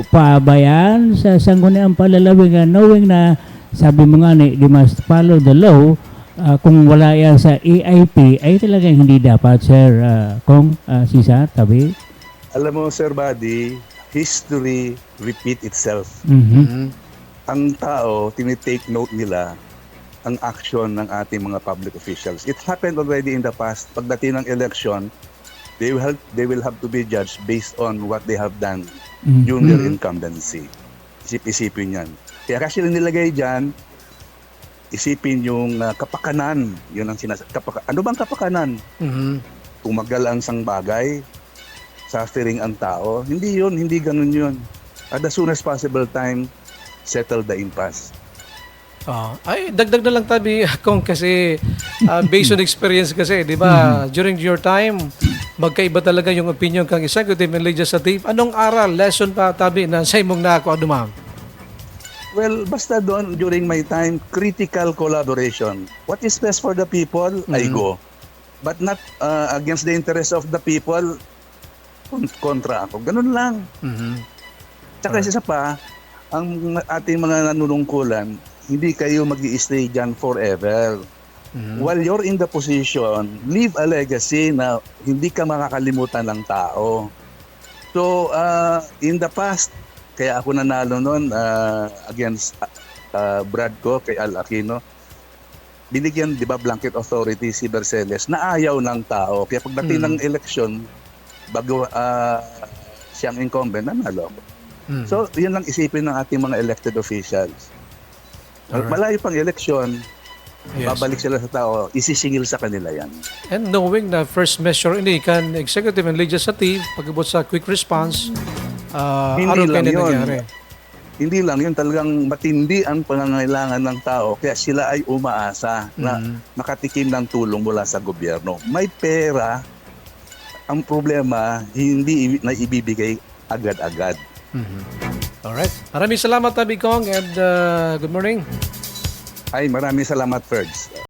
pa ba yan sa sangguniang palalawig, knowing na sabi mo nga ni, they must follow the law. Kung wala yan sa EIP, ay talagang hindi dapat, Sir Kong Sisa, tabi? Alam mo, Sir Buddy, history repeat itself. Ang tao, tinitake note nila ang action ng ating mga public officials. It happened already in the past. Pagdating ng election, they will have to be judged based on what they have done during their incumbency. Isip-isipin yan. Kaya kasi nilagay dyan, isipin yung kapakanan. Yun ang sinasabi. Ano bang kapakanan? Tumagal ang isang bagay, suffering ang tao. Hindi yun, hindi ganun yun. At as soon as possible time, settle the impasse. Ay, dagdag na lang tabi kung kasi based on experience kasi, di ba, during your time, magkaiba talaga yung opinion kang executive and legislative. Anong aral, lesson pa tabi na sa imong nako dumam? Well, basta doon, during my time, critical collaboration. What is best for the people, I go. But not against the interest of the people, kontra ako. Ganun lang. Tsaka isa pa, ang ating mga nanunungkulan, hindi kayo mag-i-stay dyan forever. While you're in the position, leave a legacy na hindi ka makakalimutan ng tao. So, in the past, kaya ako nanalo noon against Brad ko, kay Al Aquino, binigyan, di ba, blanket authority si Berceles na ayaw ng tao. Kaya pagdating ng election, bago siyang incumbent, nanalo ako. So, yun lang isipin ng ating mga elected officials. Malayo pang eleksyon, babalik sila sa tao, isisingil sa kanila yan. And knowing na first measure ini kan executive and legislative pag-abot sa quick response, Hindi lang yun. nangyari. Hindi lang yun, talagang matindi ang pangangailangan ng tao. Kaya sila ay umaasa na makatikim ng tulong mula sa gobyerno. May pera, ang problema, hindi na ibibigay agad-agad. Alright. Maraming salamat, Tabi Kong, and good morning. Ay, maraming salamat, Ferds.